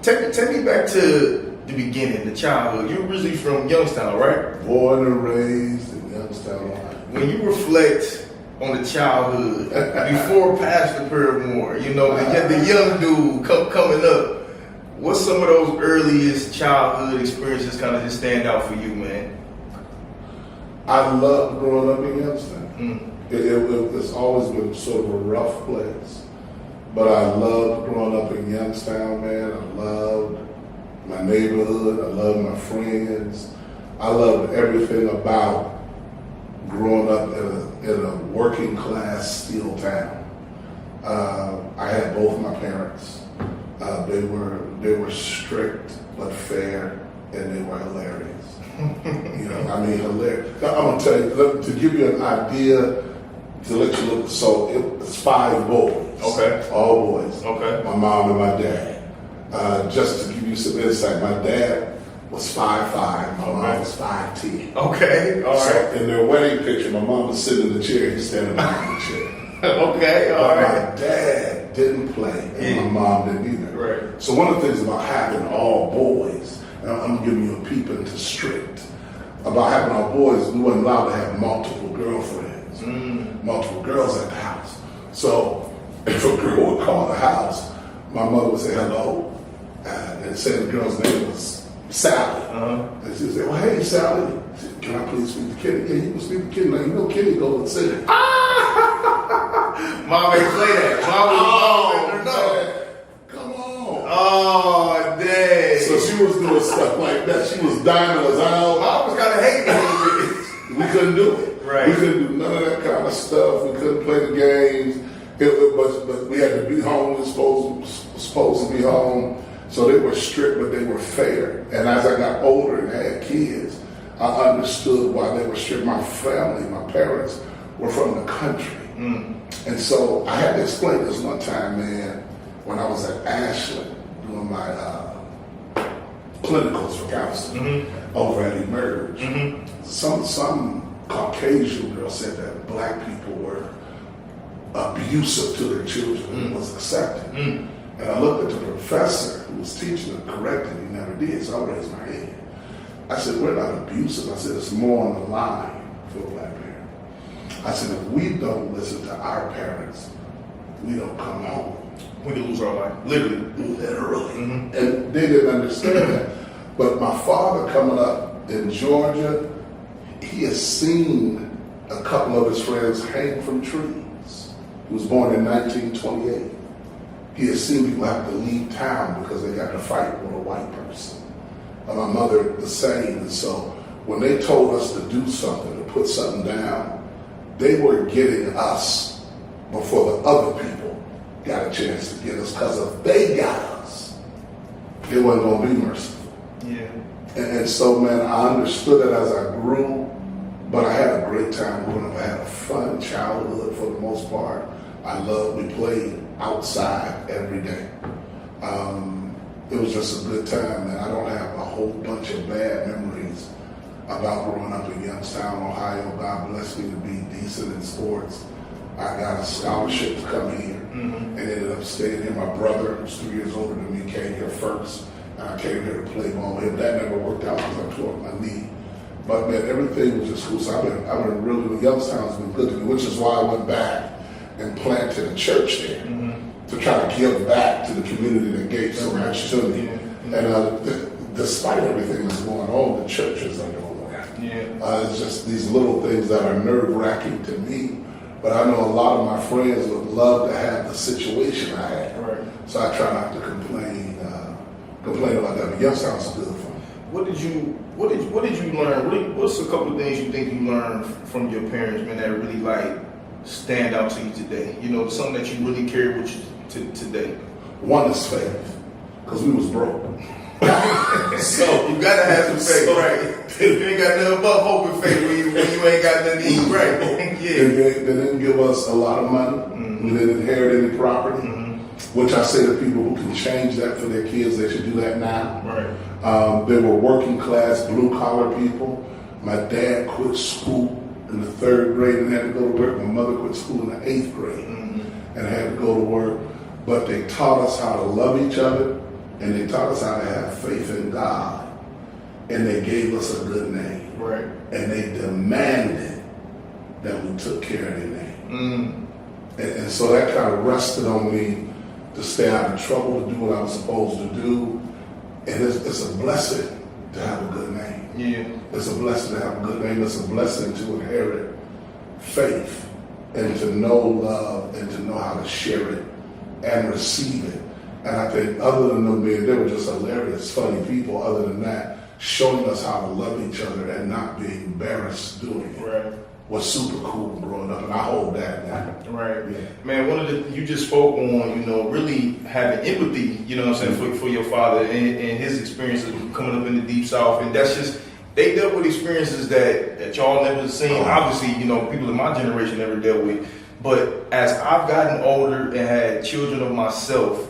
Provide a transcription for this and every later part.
take me back to the beginning, the childhood. You're originally from Youngstown, right? Born and raised in Youngstown, Ohio. When you reflect on the childhood before Pastor Paramore, you know, the young dude coming up, what's some of those earliest childhood experiences kind of just stand out for you, man? I loved growing up in Youngstown. It's always been sort of a rough place, but I loved growing up in Youngstown, man. I loved my neighborhood. I loved my friends. I loved everything about growing up in a working class steel town. I had both my parents. They were strict but fair, and they were hilarious. You know, I mean, hilarious. Now, I'm gonna tell you, to give you an idea, to let you look. So it's 5 boys. Okay. All boys. Okay. My mom and my dad. Just to give you some insight, my dad was 5'5", my mom was 5'10". Okay. All right. So in their wedding picture, my mom was sitting in the chair, he's standing behind the chair. Okay. All but right. my dad didn't play, and my mom didn't either. Right. So one of the things about having all boys, and I'm giving you a peep into strict, about having all boys, we weren't allowed to have multiple girlfriends, multiple girls at the house. So if a girl would call the house, my mother would say hello, and say the girl's name was Sally. And she would say, well, hey, Sally, can I please speak to Kenny? Yeah, you can speak to Kenny. Now, you know Kenny goes and sing. Mom ain't play that. Mom Man, come on. Oh, dang. So she was doing stuff like that. She was diming us out. Mom was kind of hating a little bit. We couldn't do it. Right. We couldn't do none of that kind of stuff. We couldn't play the games. But we had to be home. We were supposed to be home. So they were strict, but they were fair. And as I got older and had kids, I understood why they were strict. My family, my parents, were from the country. And so I had to explain this one time, man, when I was at Ashland doing my clinicals for counseling over at Emerge. Some Caucasian girl said that black people were abusive to their children and was accepted. And I looked at the professor who was teaching and corrected, he never did, so I raised my hand. I said, we're not abusive. I said, it's more on the line for a black parent. I said, if we don't listen to our parents, we don't come home. We lose our life, literally. And they didn't understand that. But my father coming up in Georgia, he has seen a couple of his friends hang from trees. He was born in 1928. He has seen people have to leave town because they got to fight with a white person. And my mother, the same. And so when they told us to do something, to put something down, they were getting us before the other people got a chance to get us. Because if they got us, they wasn't going to be merciful. Yeah. And so, man, I understood it as I grew, but I had a great time growing up. I had a fun childhood for the most part. We played outside every day. It was just a good time, and I don't have a whole bunch of bad memories about growing up in Youngstown, Ohio. God blessed me to be decent in sports. I got a scholarship to come here and ended up staying here. My brother, who's 3 years older than me, came here first, and I came here to play ball with him. That never worked out because I tore up my knee. But man, everything was just cool. So I've been really, Youngstown's been good to me, which is why I went back and planted a church there to try to give back to the community that gave so much to me. And despite everything that's going on, the churches are doing well. It's just these little things that are nerve-wracking to me, but I know a lot of my friends would love to have the situation I had. Right. So I try not to complain about that. But Youngstown's good for me. What did you learn? What's a couple of things you think you learned from your parents, man, that really like stand out to you today? You know, something that you really carry with you today. One is faith, because we was broke. So you gotta have some faith, right? You ain't got nothing but hope and faith when you ain't got nothing to eat, right? They didn't give us a lot of money. We didn't inherit any property, which I say to people who can change that for their kids, they should do that now. Right. They were working class, blue collar people. My dad quit school in the 3rd grade and had to go to work. My mother quit school in the 8th grade and had to go to work. But they taught us how to love each other and they taught us how to have faith in God, and they gave us a good name. Right. And they demanded that we took care of their name. And so that kind of rested on me to stay out of trouble, to do what I was supposed to do. And it's a blessing to have a good name. Yeah. It's a blessing to have a good name. It's a blessing to inherit faith and to know love and to know how to share it and receive it. And I think other than them being, they were just hilarious, funny people. Other than that, showing us how to love each other and not being embarrassed doing it. Right. Was super cool growing up, and I hold that now. Right. Yeah. Man, you just spoke on, really having empathy, what I'm saying, for your father and his experiences coming up in the Deep South. And that's just, they dealt with experiences that y'all never seen. Obviously, people in my generation never dealt with. But as I've gotten older and had children of myself,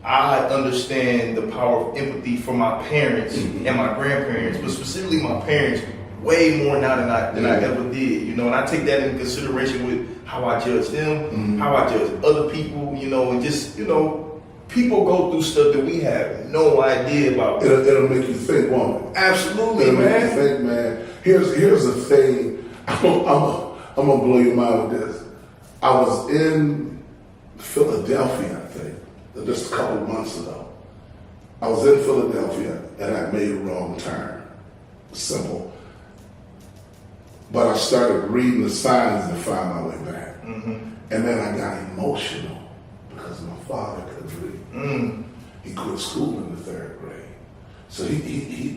I understand the power of empathy for my parents and my grandparents, but specifically my parents, way more now than I ever did, and I take that into consideration with how I judge them, how I judge other people, and just, people go through stuff that we have no idea about. It'll make you think, won't it? Absolutely, It'll man. make you think, man. Here's the thing. I'm gonna blow your mind with this. I was in Philadelphia, I think, just a couple of months ago. I was in Philadelphia and I made a wrong turn. Simple. But I started reading the signs to find my way back. And then I got emotional because my father couldn't read. He quit school in the 3rd grade. So he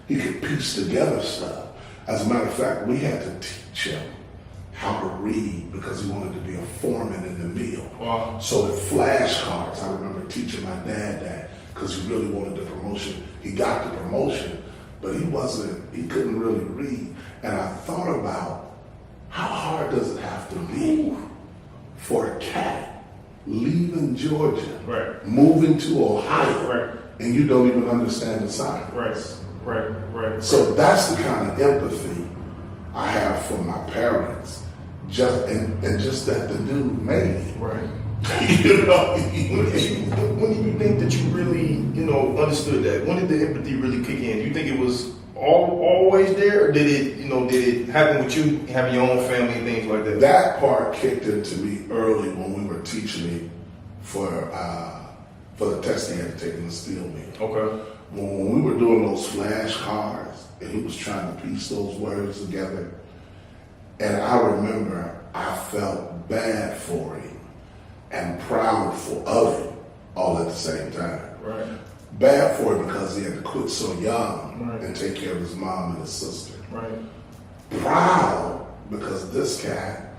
could piece together stuff. As a matter of fact, we had to teach him how to read because he wanted to be a foreman in the mill. Wow. So with flashcards, I remember teaching my dad that because he really wanted the promotion. He got the promotion, but he couldn't really read. And I thought about how hard does it have to be for a cat leaving Georgia, moving to Ohio, and you don't even understand the signs. Right. So that's the kind of empathy I have for my parents, just that the dude made it. Right. When did you think that you really, understood that? When did the empathy really kick in? Do you think it was always there, or did it happen with you having your own family and things like that? That part kicked into me early when we were teaching me for the test he had to take in the steel mill. Okay. When we were doing those flashcards and he was trying to piece those words together, and I remember I felt bad for him and proud of him all at the same time. Right. Bad for him because he had to quit so young and take care of his mom and his sister. Right. Proud because this cat,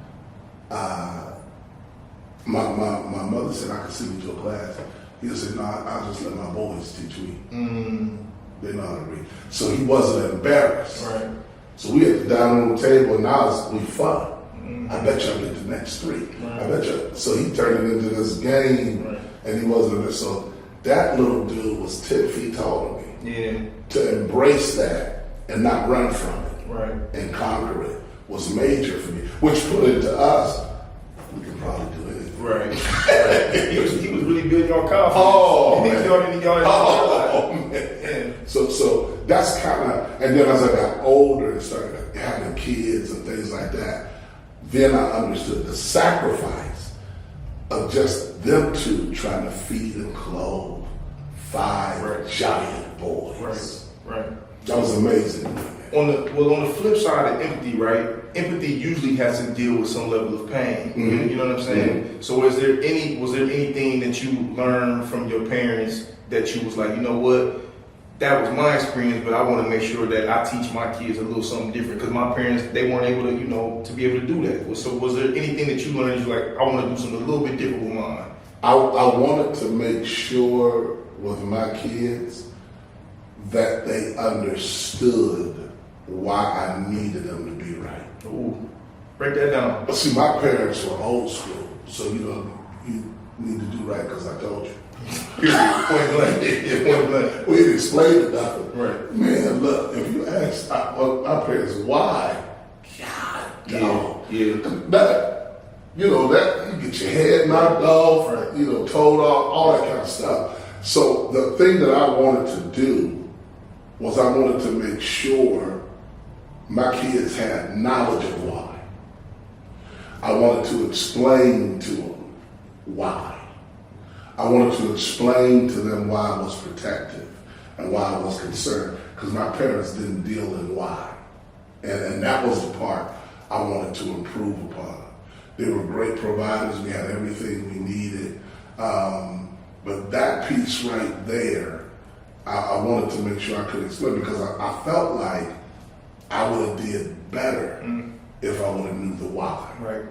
my mother said I could send you to a class. He said, no, I'll just let my boys teach me. They know how to read. So he wasn't embarrassed. Right. So we at the dining room table, and now we fun. I bet y'all get the next 3. Right. I bet you. So he turned it into this game, and he wasn't. So that little dude was 10 feet taller than me. Yeah. To embrace that and not run from it and conquer it was major for me, which put it to us, we can probably do anything. Right. He was really building your confidence. Oh, man. Y'all man. Yeah. So that's kind of, and then as I got older and started having kids and things like that, then I understood the sacrifice of just them two trying to feed and clothe 5 giant boys. Right. That was amazing. On the flip side of empathy, right? Empathy usually has to deal with some level of pain. You know what I'm saying? So was there anything that you learned from your parents that you was like, you know what? That was my experience, but I want to make sure that I teach my kids a little something different because my parents, they weren't able to, to be able to do that. So was there anything that you learned? You're like, I want to do something a little bit different with mine. I wanted to make sure with my kids that they understood why I needed them to be right. Ooh, break that down. But see, my parents were old school, so you need to do right because I told you. Point blank. We didn't explain nothing. Right. Man, look, if you ask my parents why, God, dog. Yeah. That, you get your head knocked off, told off, all that kind of stuff. So the thing that I wanted to do was I wanted to make sure my kids had knowledge of why. I wanted to explain to them why. I wanted to explain to them why I was protective and why I was concerned, because my parents didn't deal in why. And that was the part I wanted to improve upon. They were great providers. We had everything we needed. But that piece right there, I wanted to make sure I could explain, because I felt like I would have did better if I would have knew the why. Right.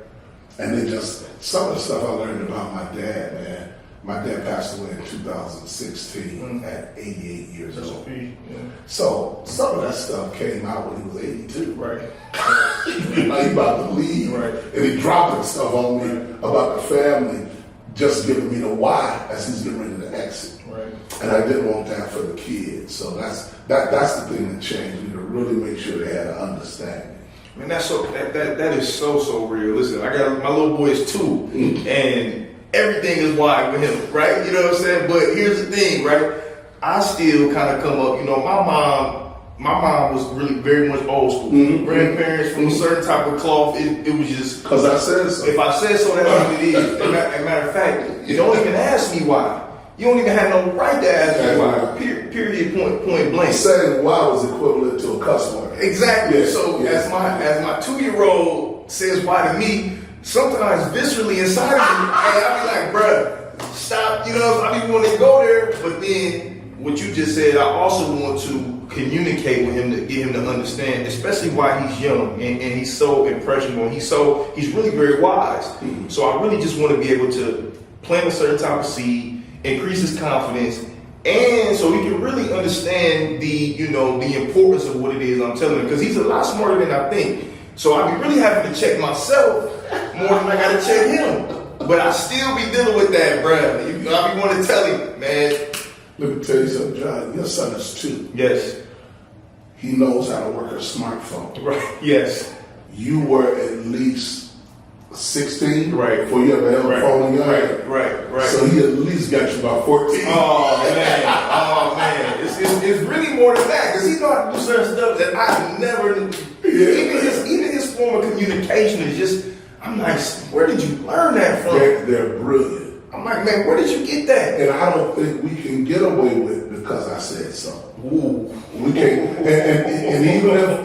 And then just some of the stuff I learned about my dad, man. My dad passed away in 2016 at 88 years old. Yeah. So some of that stuff came out when he was 82. Right. You know, he about to leave. Right. And he dropping stuff on me about the family, just giving me the why as he's getting ready to exit. Right. And I didn't want that for the kids. So that's the thing that changed me, to really make sure they had an understanding. Man, that's so that is so real. Listen, I got my little boy is 2, and everything is wide with him, right? You know what I'm saying? But here's the thing, right? I still kind of come up, you know, my mom was really very much old school. Grandparents from a certain type of cloth. It was just, because I said so. if I said so, that's what it is. As a matter of fact, you don't even ask me why. You don't even have no right to ask me why. Period. Point blank. Saying why was equivalent to a cuss word. Exactly. Yeah, So yeah. as my 2-year-old says why to me, sometimes viscerally inside of me, hey, I be like, bruh, stop. You know, I be wanting to go there, but then what you just said, I also want to communicate with him to get him to understand, especially why he's young and he's so impressionable. And he's really very wise. So I really just want to be able to plant a certain type of seed, increase his confidence, and so he can really understand the importance of what it is I'm telling him, because he's a lot smarter than I think. So I be really having to check myself more than I got to check him. But I still be dealing with that, bruh. I be wanting to tell him, man. Let me tell you something, John. Your son is 2. Yes. He knows how to work a smartphone. Right. Yes. You were at least 16 Right. before you ever had a phone in your hand. Right. So he at least got you about 14. Oh man. It's really more than that, because he know how to do certain stuff that I never knew. Even his form of communication is just, I'm like, where did you learn that from? They're brilliant. I'm like, man, where did you get that? And I don't think we can get away with it because I said so. Ooh. We can't. And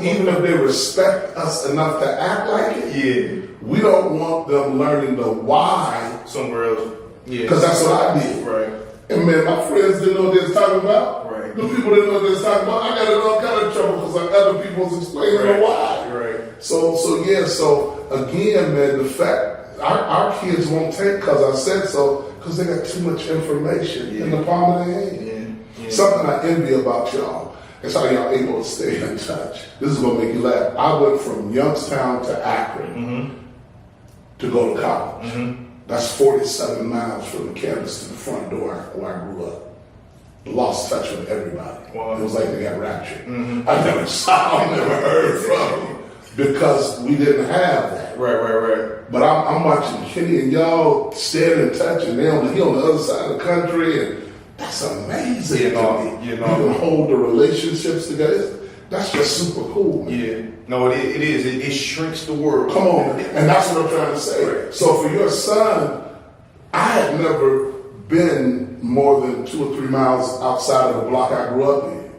even if they respect us enough to act like it, Yeah. we don't want them learning the why, Somewhere else. Yeah. because that's what I did. Right. And man, my friends didn't know what they was talking about. Right. The people didn't know what they was talking about. I got in all kind of trouble because other people was explaining the why. Right. So again, man, the fact our kids won't take because I said so, because they got too much information in the palm of their hand. Yeah. Something I envy about y'all. That's how y'all able to stay in touch. This is gonna make you laugh. I went from Youngstown to Akron to go to college. That's 47 miles from the campus to the front door where I grew up. Lost touch with everybody. Wow. It was like they got raptured. I never saw them, never heard from them, because we didn't have that. Right. But I'm watching Kenny and y'all staying in touch, and he on the other side of the country, and that's amazing. You You know. can hold the relationships together. That's just super cool, man. Yeah. No, it is. It shrinks the world. Come on, and that's what I'm trying to say. Right. So for your son, I had never been more than 2 or 3 miles outside of the block I grew up in.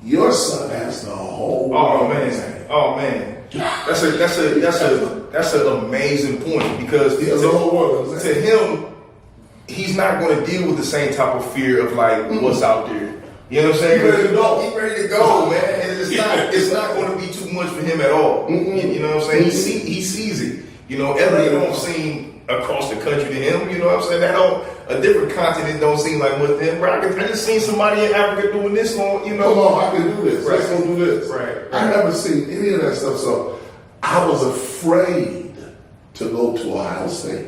Your son has the whole Oh world. man. That's an amazing point, because He has the whole world. to him, he's not going to deal with the same type of fear of like what's out there. You know what I'm saying? He's ready to go. He's ready to go, man. And it's not going to be too much for him at all. You know what I'm saying? He sees it. You know, LA don't seem across the country to him. You know what I'm saying? A different continent don't seem like with him. Bro, I just seen somebody in Africa doing this on, you know. Come on, I can do this. Right. Let's go do this. Right. I never seen any of that stuff. So I was afraid to go to Ohio State.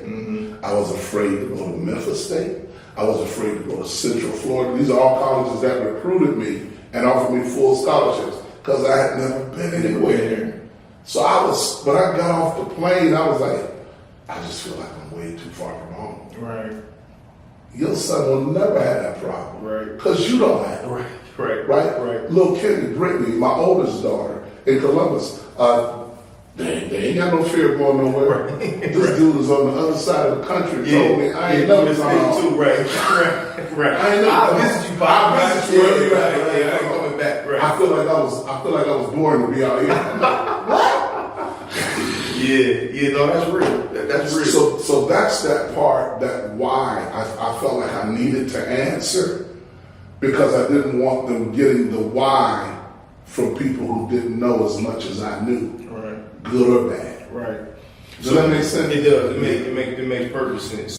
I was afraid to go to Memphis State. I was afraid to go to Central Florida. These are all colleges that recruited me and offered me full scholarships because I had never been anywhere. So when I got off the plane, I was like, I just feel like I'm way too far from home. Right. your son will never have that problem. Right. Because you don't have it. Right? Little Kenny, Brittany, my oldest daughter in Columbus, they ain't got no fear of going nowhere. Right. This dude is on the other side of the country. Told me I ain't never gone. too. Right. I ain't never. I visit you, Pop. I visit you. I ain't coming back. Right. I feel like I was born to be out here. What? Yeah, no, that's real. That's real. So that's that part, that why I felt like I needed to answer, because I didn't want them getting the why from people who didn't know as much as I knew, right, good or bad. Right. Does that make sense? It does. It makes perfect sense.